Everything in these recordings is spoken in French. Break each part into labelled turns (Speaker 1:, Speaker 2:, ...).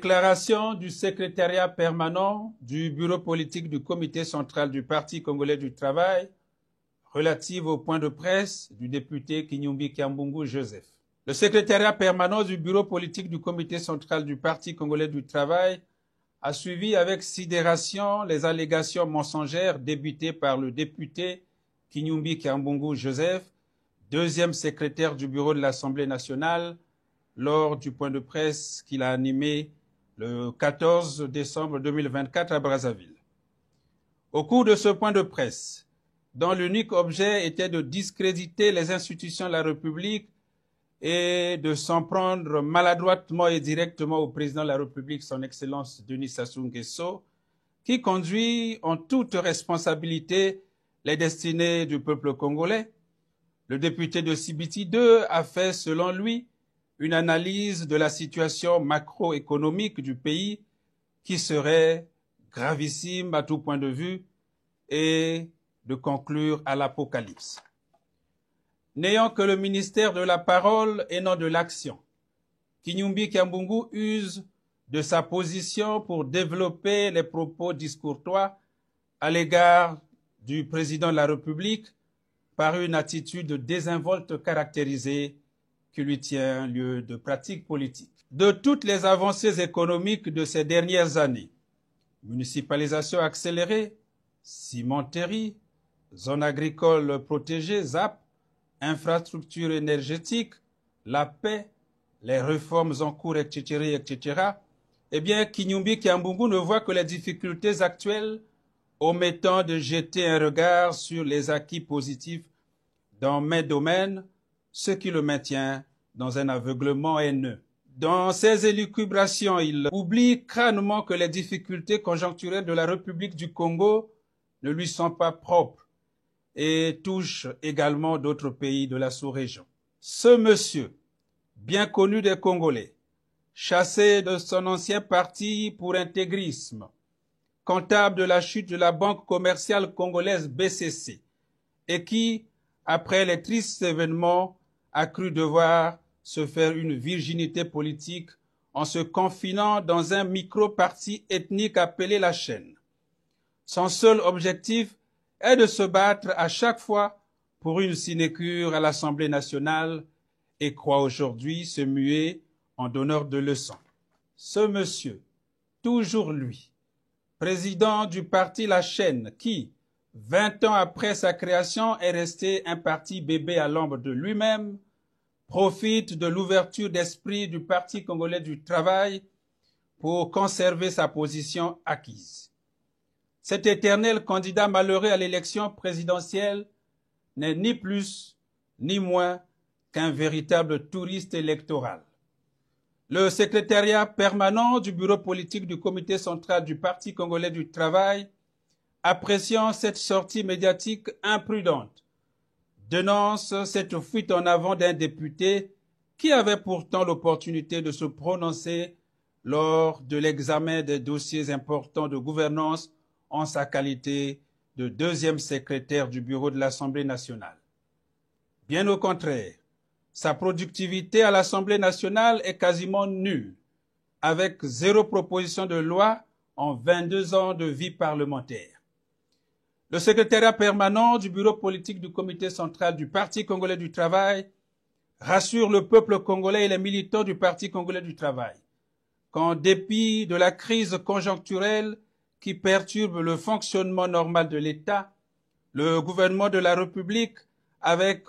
Speaker 1: Déclaration du secrétariat permanent du bureau politique du comité central du Parti congolais du travail relative au point de presse du député Kinyumbi Kiambungu Joseph. Le secrétariat permanent du bureau politique du comité central du Parti congolais du travail a suivi avec sidération les allégations mensongères débutées par le député Kinyumbi Kiambungu Joseph, deuxième secrétaire du bureau de l'Assemblée nationale, lors du point de presse qu'il a animé le 14 décembre 2024 à Brazzaville. Au cours de ce point de presse, dont l'unique objet était de discréditer les institutions de la République et de s'en prendre maladroitement et directement au président de la République, son Excellence Denis Sassou Nguesso, qui conduit en toute responsabilité les destinées du peuple congolais, le député de Sibiti 2 a fait, selon lui, une analyse de la situation macroéconomique du pays qui serait gravissime à tout point de vue et de conclure à l'apocalypse. N'ayant que le ministère de la parole et non de l'action, Kinyumbi Kiambungu use de sa position pour développer les propos discourtois à l'égard du président de la République par une attitude désinvolte caractérisée qui lui tient lieu de pratique politique. De toutes les avancées économiques de ces dernières années, municipalisation accélérée, cimenterie, zone agricole protégée, ZAP, infrastructures énergétiques, la paix, les réformes en cours, etc., eh bien, Kinyumbi Kiambungu ne voit que les difficultés actuelles, omettant de jeter un regard sur les acquis positifs dans mes domaines, ce qui le maintient dans un aveuglement haineux. Dans ses élucubrations, il oublie crânement que les difficultés conjoncturelles de la République du Congo ne lui sont pas propres et touchent également d'autres pays de la sous-région. Ce monsieur, bien connu des Congolais, chassé de son ancien parti pour intégrisme, comptable de la chute de la banque commerciale congolaise BCC, et qui, après les tristes événements, a cru devoir se faire une virginité politique en se confinant dans un micro-parti ethnique appelé la Chaîne. Son seul objectif est de se battre à chaque fois pour une sinécure à l'Assemblée nationale et croit aujourd'hui se muer en donneur de leçons. Ce monsieur, toujours lui, président du parti La Chaîne, qui, 20 ans après sa création, est resté un parti bébé à l'ombre de lui-même, profite de l'ouverture d'esprit du Parti congolais du travail pour conserver sa position acquise. Cet éternel candidat malheureux à l'élection présidentielle n'est ni plus ni moins qu'un véritable touriste électoral. Le secrétariat permanent du bureau politique du comité central du Parti congolais du travail, appréciant cette sortie médiatique imprudente, dénonce cette fuite en avant d'un député qui avait pourtant l'opportunité de se prononcer lors de l'examen des dossiers importants de gouvernance en sa qualité de deuxième secrétaire du bureau de l'Assemblée nationale. Bien au contraire, sa productivité à l'Assemblée nationale est quasiment nulle, avec 0 proposition de loi en 22 ans de vie parlementaire. Le secrétariat permanent du bureau politique du comité central du Parti congolais du travail rassure le peuple congolais et les militants du Parti congolais du travail qu'en dépit de la crise conjoncturelle qui perturbe le fonctionnement normal de l'État, le gouvernement de la République, avec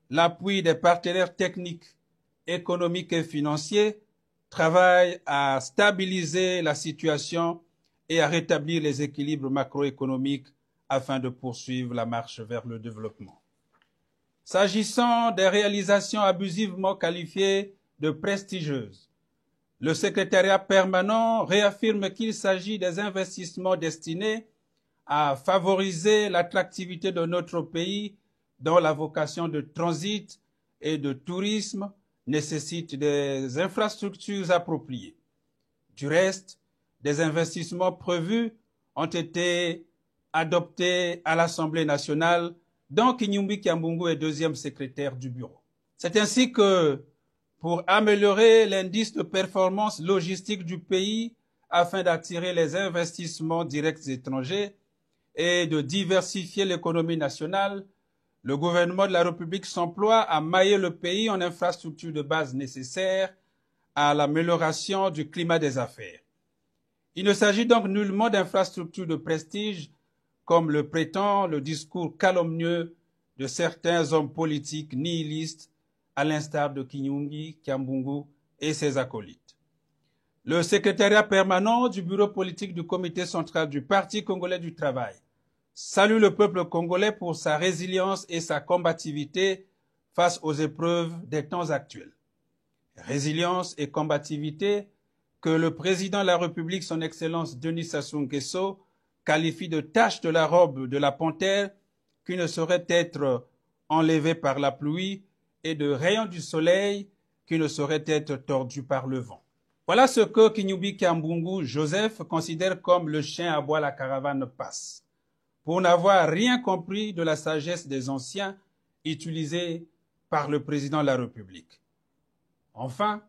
Speaker 1: l'appui des partenaires techniques, économiques et financiers, travaille à stabiliser la situation et à rétablir les équilibres macroéconomiques afin de poursuivre la marche vers le développement. S'agissant des réalisations abusivement qualifiées de prestigieuses, le secrétariat permanent réaffirme qu'il s'agit des investissements destinés à favoriser l'attractivité de notre pays dont la vocation de transit et de tourisme nécessite des infrastructures appropriées. Du reste, des investissements prévus ont été adoptés à l'Assemblée nationale, dont Kinyumbi Kiambungu est deuxième secrétaire du bureau. C'est ainsi que, pour améliorer l'indice de performance logistique du pays afin d'attirer les investissements directs étrangers et de diversifier l'économie nationale, le gouvernement de la République s'emploie à mailler le pays en infrastructures de base nécessaires à l'amélioration du climat des affaires. Il ne s'agit donc nullement d'infrastructures de prestige, comme le prétend le discours calomnieux de certains hommes politiques nihilistes, à l'instar de Kinyungi, Kiambungu et ses acolytes. Le secrétariat permanent du bureau politique du comité central du Parti congolais du travail salue le peuple congolais pour sa résilience et sa combativité face aux épreuves des temps actuels. Résilience et combativité que le président de la République, son Excellence Denis Sassou Nguesso, qualifie de taches de la robe de la panthère qui ne sauraient être enlevées par la pluie et de rayons du soleil qui ne sauraient être tordus par le vent. Voilà ce que Kinyumbi Kiambungu Joseph considère comme le chien à bois la caravane passe, pour n'avoir rien compris de la sagesse des anciens utilisée par le président de la République. Enfin,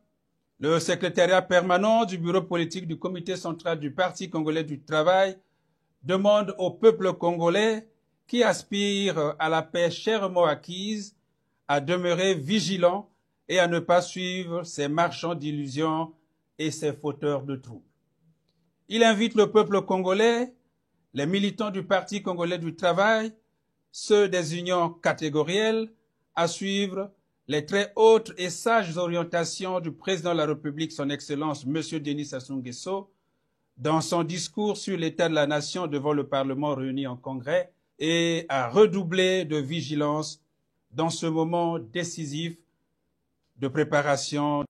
Speaker 1: le secrétariat permanent du bureau politique du comité central du Parti congolais du travail demande au peuple congolais qui aspire à la paix chèrement acquise à demeurer vigilant et à ne pas suivre ces marchands d'illusions et ces fauteurs de troubles. Il invite le peuple congolais, les militants du Parti congolais du travail, ceux des unions catégorielles, à suivre les très hautes et sages orientations du président de la République, son Excellence M. Denis Sassou Nguesso, dans son discours sur l'état de la nation devant le Parlement réuni en congrès, et à redoubler de vigilance dans ce moment décisif de préparation